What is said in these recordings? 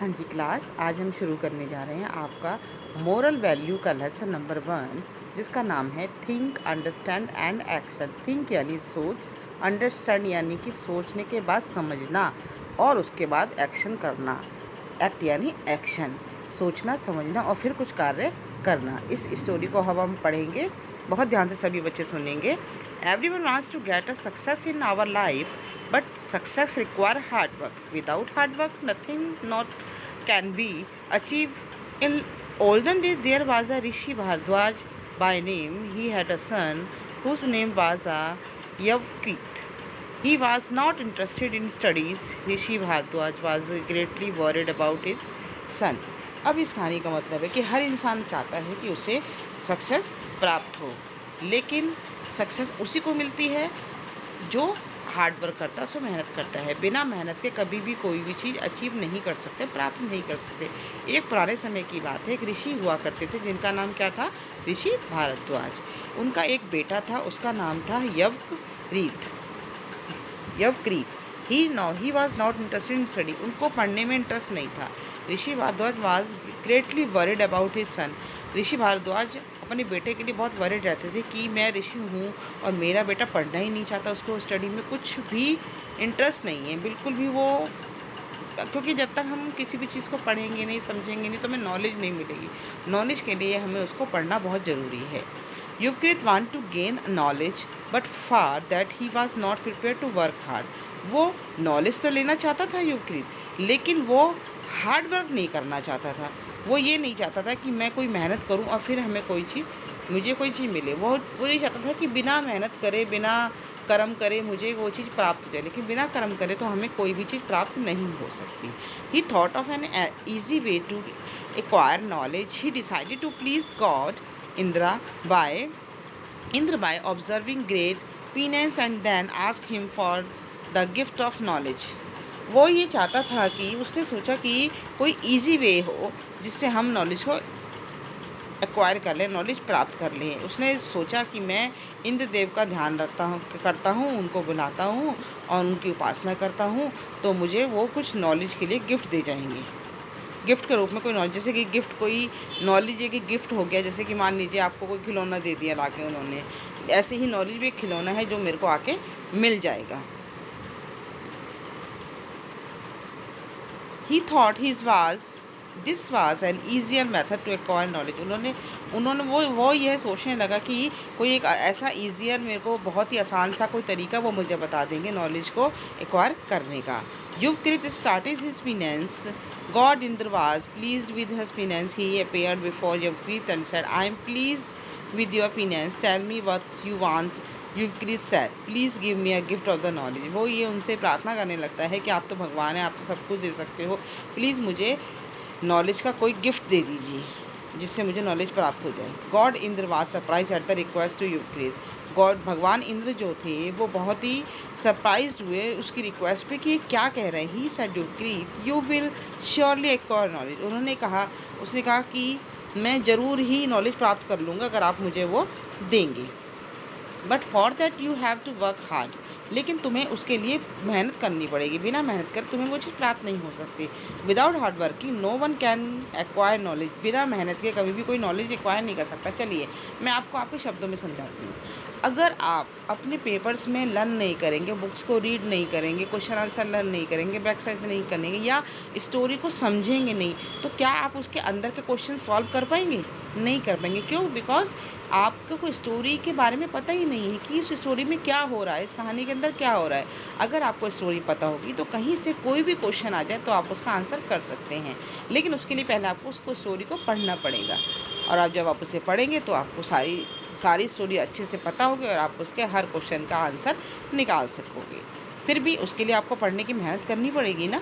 हाँ जी क्लास, आज हम शुरू करने जा रहे हैं आपका मोरल वैल्यू का लेसन नंबर 1, जिसका नाम है think, understand and action. Think यानी सोच, अंडरस्टैंड यानी कि सोचने के बाद समझना और उसके बाद एक्शन करना। एक्ट यानी एक्शन, सोचना, समझना और फिर कुछ कार्य करना। इस स्टोरी को हम पढ़ेंगे, बहुत ध्यान से सभी बच्चे सुनेंगे। Everyone wants to get a success in our life, but success require hard work. Without hard work, nothing not can be achieved. In olden days, there was a Rishi Bhardwaj by name. He had a son whose name was Yavkrit. He was not interested in studies. Rishi Bhardwaj was greatly worried about his son. अब इस कहानी का मतलब है कि हर इंसान चाहता है कि उसे सक्सेस प्राप्त हो, लेकिन सक्सेस उसी को मिलती है जो हार्ड वर्क करता है, उसमें मेहनत करता है। बिना मेहनत के कभी भी कोई भी चीज़ अचीव नहीं कर सकते, प्राप्त नहीं कर सकते। एक पुराने समय की बात है, एक ऋषि हुआ करते थे जिनका नाम क्या था? ऋषि भारद्वाज। उनका एक बेटा था, उसका नाम था Yavakrit. He was not interested in study. उनको पढ़ने में इंटरेस्ट नहीं था। Rishi Bharadwaj was greatly worried about his son. Rishi Bharadwaj अपने बेटे के लिए बहुत वरिड रहते थे कि मैं ऋषि हूँ और मेरा बेटा पढ़ना ही नहीं चाहता, उसको स्टडी में कुछ भी इंटरेस्ट नहीं है, बिल्कुल भी वो। क्योंकि जब तक हम किसी भी चीज़ को पढ़ेंगे नहीं, समझेंगे नहीं, तो हमें नॉलेज नहीं मिलेगी। नॉलेज के लिए हमें उसको पढ़ना बहुत ज़रूरी है। Yuvakrit want to gain knowledge, but for that he was not prepare to work hard. वो नॉलेज तो लेना चाहता था युवकृत, लेकिन वो हार्ड वर्क नहीं करना चाहता था। वो ये नहीं चाहता था कि मैं कोई मेहनत करूं और फिर मुझे कोई चीज़ मिले। वो ये चाहता था कि बिना मेहनत करे, बिना कर्म करे मुझे वो चीज़ प्राप्त हो जाए, लेकिन बिना कर्म करे तो हमें कोई भी चीज़ प्राप्त नहीं हो सकती। He thought of an easy way to acquire knowledge. He decided to please god Indra by observing great penance and then asked him for the gift of knowledge. वो ये चाहता था कि उसने सोचा कि कोई इजी वे हो जिससे हम नॉलेज को एक्वायर कर लें, नॉलेज प्राप्त कर लें। उसने सोचा कि मैं इंद्र देव का ध्यान करता हूँ, उनको बुलाता हूँ और उनकी उपासना करता हूँ, तो मुझे वो कुछ नॉलेज के लिए गिफ्ट दे जाएंगे। गिफ्ट के रूप में कोई नॉलेज, जैसे कि गिफ्ट कोई नॉलेज है कि गिफ्ट हो गया, जैसे कि मान लीजिए आपको कोई खिलौना दे दिया लाके उन्होंने, ऐसे ही नॉलेज भी एक खिलौना है जो मेरे को आके मिल जाएगा। He thought this was an easier method to acquire knowledge. उन्होंने वो यह सोचने लगा कि कोई एक ऐसा ईजियर, मेरे को बहुत ही आसान सा कोई तरीका वो मुझे बता देंगे नॉलेज को एक्वायर करने का। युवकृत started his penance. God Indra was pleased with his penance. He appeared before Yuvkrit and said, I am pleased with your penance. Tell me what you want. युवकृत said, please give me a gift of the knowledge. वो ये उनसे प्रार्थना करने लगता है कि आप तो भगवान हैं, आप तो सब कुछ दे सकते हो, प्लीज़ मुझे नॉलेज का कोई गिफ्ट दे दीजिए जिससे मुझे नॉलेज प्राप्त हो जाए। God Indra was surprise at the request to Yuvakrit. God भगवान इंद्र जो थे वो बहुत ही सरप्राइज हुए उसकी रिक्वेस्ट पे कि ये क्या कह रहे हैं। He said Yuvakrit, you will surely acquire knowledge. उसने कहा कि मैं ज़रूर ही नॉलेज प्राप्त कर लूँगा अगर आप मुझे वो देंगे, but for that you have to work hard. लेकिन तुम्हें उसके लिए मेहनत करनी पड़ेगी, बिना मेहनत कर तुम्हें वो चीज़ प्राप्त नहीं हो सकती। Without hard working no one can acquire knowledge. बिना मेहनत के कभी भी कोई नॉलेज एक्वायर नहीं कर सकता। चलिए मैं आपको आपके शब्दों में समझाती हूँ। अगर आप अपने पेपर्स में लर्न नहीं करेंगे, बुक्स को रीड नहीं करेंगे, क्वेश्चन आंसर लर्न नहीं करेंगे, एक्सरसाइज नहीं करेंगे या स्टोरी को समझेंगे नहीं, तो क्या आप उसके अंदर के क्वेश्चन सॉल्व कर पाएंगे? नहीं कर पाएंगे। क्यों? बिकॉज आपको कोई स्टोरी के बारे में पता ही नहीं है कि इस स्टोरी में क्या हो रहा है, इस कहानी के अंदर क्या हो रहा है। अगर आपको स्टोरी पता होगी तो कहीं से कोई भी क्वेश्चन आ जाए तो आप उसका आंसर कर सकते हैं, लेकिन उसके लिए पहले आपको उसको स्टोरी को पढ़ना पड़ेगा। और आप जब आप उसे पढ़ेंगे तो आपको सारी स्टोरी अच्छे से पता होगी और आप उसके हर क्वेश्चन का आंसर निकाल सकोगे। फिर भी उसके लिए आपको पढ़ने की मेहनत करनी पड़ेगी ना,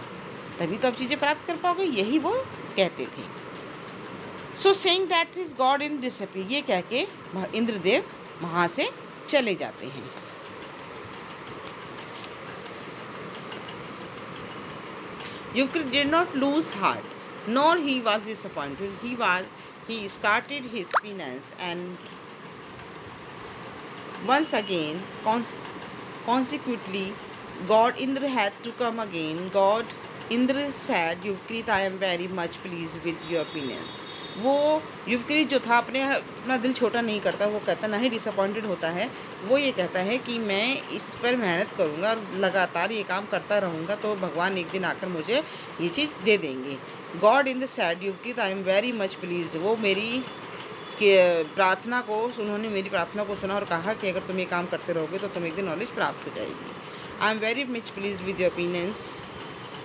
तभी तो आप चीज़ें प्राप्त कर पाओगे, यही वो कहते थे। So saying that is God in disappear, ये कह के इंद्रदेव वहाँ से चले जाते हैं। Yukrit did not lose heart, nor he was disappointed. He started his penance, and once again, consequently, God Indra had to come again. God Indra said Yuvakrit I am very much please with your opinion. वो युवकृत जो था अपना दिल छोटा नहीं करता, वो कहता ना ही डिसअपॉइंटेड होता है, वो ये कहता है कि मैं इस पर मेहनत करूँगा और लगातार ये काम करता रहूँगा तो भगवान एक दिन आकर मुझे ये चीज़ दे देंगे। God Indra said Yuvakrit I am very much pleased. वो मेरी प्रार्थना को उन्होंने मेरी प्रार्थना को सुना और कहा कि अगर तुम ये काम करते रहोगे तो तुम्हें एक दिन नॉलेज प्राप्त हो जाएगी। I am very much pleased with your opinions,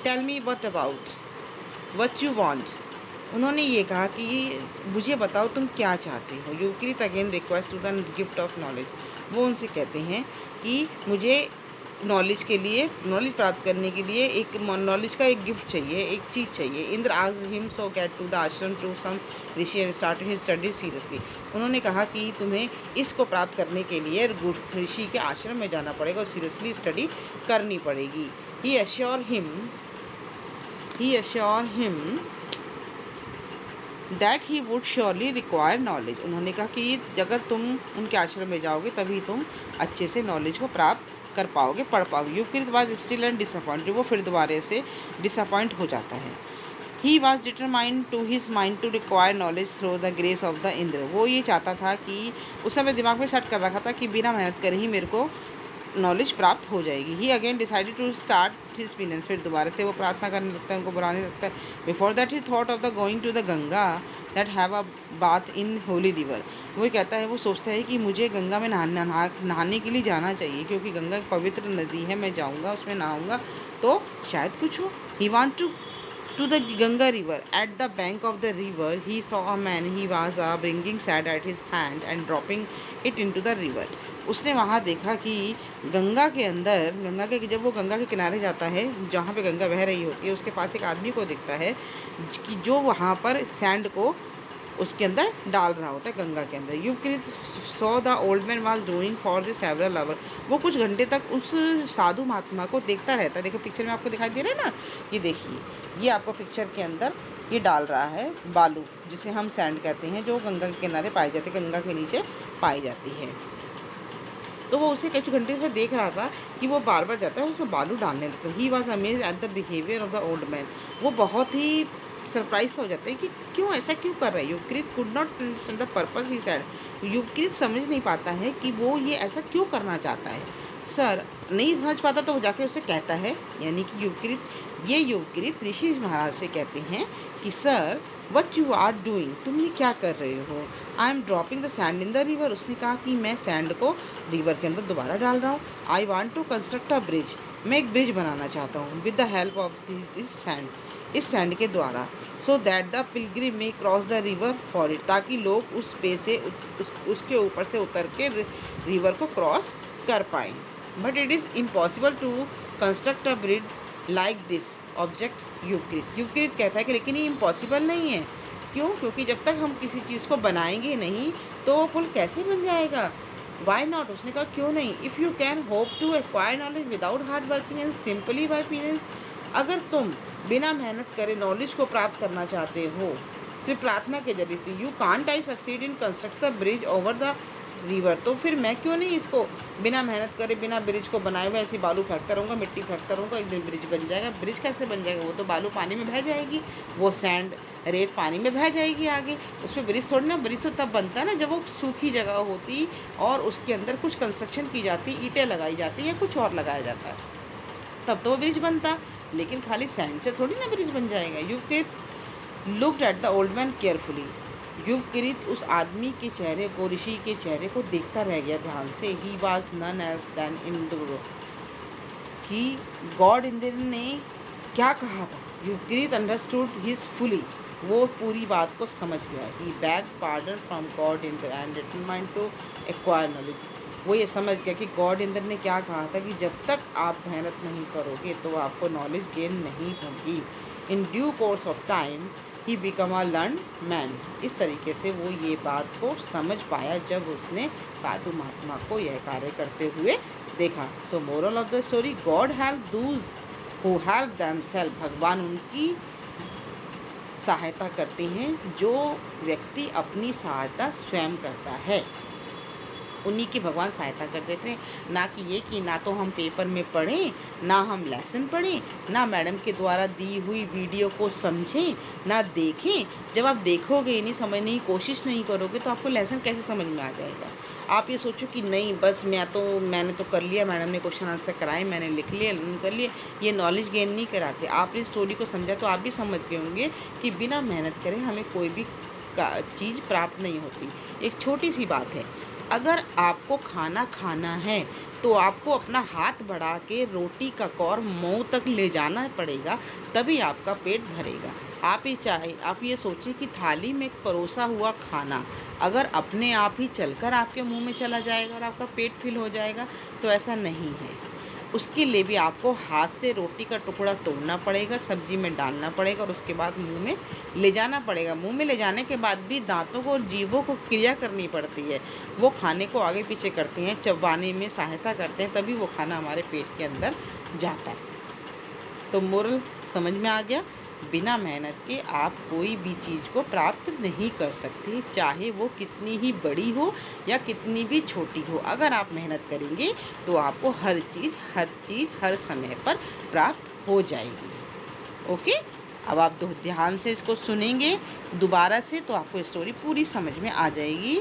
tell me what about what you want. उन्होंने ये कहा कि मुझे बताओ तुम क्या चाहते हो। Yuvakrit again request to the gift of knowledge. वो उनसे कहते हैं कि मुझे नॉलेज के लिए, नॉलेज प्राप्त करने के लिए एक नॉलेज का एक गिफ्ट चाहिए, एक चीज़ चाहिए। Indra asked him so get to the ashram to some rishi and started his study seriously. उन्होंने कहा कि तुम्हें इसको प्राप्त करने के लिए ऋषि के आश्रम में जाना पड़ेगा और सीरियसली स्टडी करनी पड़ेगी। He assure him that he would surely require knowledge. उन्होंने कहा कि अगर तुम उनके आश्रम में जाओगे तभी तुम अच्छे से नॉलेज को प्राप्त कर पाओगे, पढ़ पाओगे। Yavakrit was still and disappointed. वो फिर दोबारा से डिसअपॉइंट हो जाता है। He was determined to his mind to require knowledge through the grace of the Indra. वो ये चाहता था कि उस समय दिमाग में सेट कर रखा था कि बिना मेहनत करे ही मेरे को नॉलेज प्राप्त हो जाएगी। He again decided to start his penance. फिर दोबारा से वो प्रार्थना करने लगता है, उनको बुलाने लगता है। Before that he thought of the going to the Ganga that have a bath in holy river. वो कहता है, वो सोचता है कि मुझे गंगा में नहाने के लिए जाना चाहिए क्योंकि गंगा एक पवित्र नदी है, मैं जाऊँगा उसमें नहाऊँगा तो शायद कुछ हो। ही want to the Ganga river. At the bank of the river, he saw a man. He was bringing sand at his hand and dropping it into the river. उसने वहाँ देखा कि गंगा के जब वो गंगा के किनारे जाता है जहाँ पे गंगा बह रही होती है, उसके पास एक आदमी को दिखता है कि जो वहाँ पर सैंड को उसके अंदर डाल रहा होता है, गंगा के अंदर। Yuvakrit saw the old man was doing for the several hour. वो कुछ घंटे तक उस साधु महात्मा को देखता रहता है। देखो पिक्चर में आपको दिखाई दे रहा है ना, ये देखिए, ये आपको पिक्चर के अंदर ये डाल रहा है बालू, जिसे हम सैंड कहते हैं, जो गंगा के किनारे पाई जाती है, गंगा के नीचे पाई जाती है। तो वो उसे कुछ घंटे से देख रहा था कि वो बार बार जाता है उसमें बालू डालने लगता है। He was amaze at the behaviour of the old man. वो बहुत ही सरप्राइज हो जाता है कि क्यों ऐसा क्यों कर रहा है। Yuvakrit could not understand the purpose he said. Yuvakrit समझ नहीं पाता है कि वो ये ऐसा क्यों करना चाहता है। सर नहीं समझ पाता तो वो जाके उसे कहता है, यानी कि युवकृत ऋषि महाराज से कहते हैं कि sir what you are doing, तुम ये क्या कर रहे हो। I am dropping the sand in the river. उसने कहा कि मैं सैंड को रिवर के अंदर दोबारा डाल रहा हूँ। I want to construct a bridge, मैं एक ब्रिज बनाना चाहता हूँ with the help of this sand, इस सैंड के द्वारा। So that the pilgrim may cross the river for it, ताकि लोग उस पे से उसके ऊपर से उतर के रिवर को क्रॉस कर पाएँ। But it is impossible to construct a bridge like this object. Yuvakrit कहता है कि लेकिन ये इम्पॉसिबल नहीं है। क्यों? क्योंकि जब तक हम किसी चीज़ को बनाएंगे नहीं तो वो पुल कैसे बन जाएगा। वाई नॉट, उसने कहा क्यों नहीं। If you can hope to acquire knowledge without hard working and simply by patience, अगर तुम बिना मेहनत करे नॉलेज को प्राप्त करना चाहते हो सिर्फ प्रार्थना के जरिए, तो you can't I succeed in construct the bridge over the river, तो फिर मैं क्यों नहीं इसको बिना मेहनत करे, बिना ब्रिज को बनाए हुए ऐसे बालू फेंकता रहूँगा, मिट्टी फेंकता रहूँगा, एक दिन ब्रिज बन जाएगा। ब्रिज कैसे बन जाएगा, वो तो बालू पानी में बह जाएगी, वो सैंड रेत पानी में बह जाएगी आगे, उस पर ब्रिज थोड़ी ना। ब्रिज तो तब बनता है ना जब वो सूखी जगह होती और उसके अंदर कुछ कंस्ट्रक्शन की जाती, ईंटें लगाई जाती या कुछ और लगाया जाता है, तब तो वो ब्रिज बनता। लेकिन खाली सैंड से थोड़ी ना ब्रिज बन जाएगा। Yuvakrit looked at the old man carefully. Yuvakrit उस आदमी के चेहरे को, ऋषि के चेहरे को देखता रह गया ध्यान से। He was none else than Indra, कि गॉड इंद्र ने क्या कहा था। युवकृत अंडरस्टूड हिज फुली, वो पूरी बात को समझ गया। He begged pardon from God Indra and determined to acquire knowledge. वो ये समझ गया कि गॉड इंद्र ने क्या कहा था कि जब तक आप मेहनत नहीं करोगे तो आपको नॉलेज गेन नहीं होगी। In due course of time he become a learn man. इस तरीके से वो ये बात को समझ पाया जब उसने साधु महात्मा को यह कार्य करते हुए देखा। So moral of the story, god help those who help themselves. भगवान उनकी सहायता करते हैं जो व्यक्ति अपनी सहायता स्वयं करता है। उन्हीं की भगवान सहायता कर देते हैं। ना कि ये कि ना तो हम पेपर में पढ़ें, ना हम लेसन पढ़ें, ना मैडम के द्वारा दी हुई वीडियो को समझें, ना देखें। जब आप देखोगे ही नहीं, समझने की कोशिश नहीं करोगे, तो आपको लेसन कैसे समझ में आ जाएगा? आप ये सोचो कि नहीं बस मैंने तो कर लिया, मैडम ने क्वेश्चन आंसर कराए, मैंने लिख लिए, लर्न कर लिए। ये नॉलेज गेन नहीं कराते। आपने स्टोरी को समझा तो आप भी समझ गए होंगे कि बिना मेहनत करे हमें कोई भी चीज़ प्राप्त नहीं होती। एक छोटी सी बात है, अगर आपको खाना खाना है तो आपको अपना हाथ बढ़ा के रोटी का कौर मुंह तक ले जाना पड़ेगा, तभी आपका पेट भरेगा। आप ये सोचिए कि थाली में परोसा हुआ खाना अगर अपने आप ही चलकर आपके मुंह में चला जाएगा और आपका पेट फिल हो जाएगा, तो ऐसा नहीं है। उसके लिए भी आपको हाथ से रोटी का टुकड़ा तोड़ना पड़ेगा, सब्जी में डालना पड़ेगा और उसके बाद मुंह में ले जाना पड़ेगा। मुंह में ले जाने के बाद भी दांतों को और जीभों को क्रिया करनी पड़ती है। वो खाने को आगे पीछे करते हैं, चबाने में सहायता करते हैं, तभी वो खाना हमारे पेट के अंदर जाता है। तो मोरल समझ में आ गया? बिना मेहनत के आप कोई भी चीज़ को प्राप्त नहीं कर सकते, चाहे वो कितनी ही बड़ी हो या कितनी भी छोटी हो। अगर आप मेहनत करेंगे तो आपको हर चीज़ हर समय पर प्राप्त हो जाएगी। ओके, अब आप ध्यान से इसको सुनेंगे दोबारा से, तो आपको स्टोरी पूरी समझ में आ जाएगी।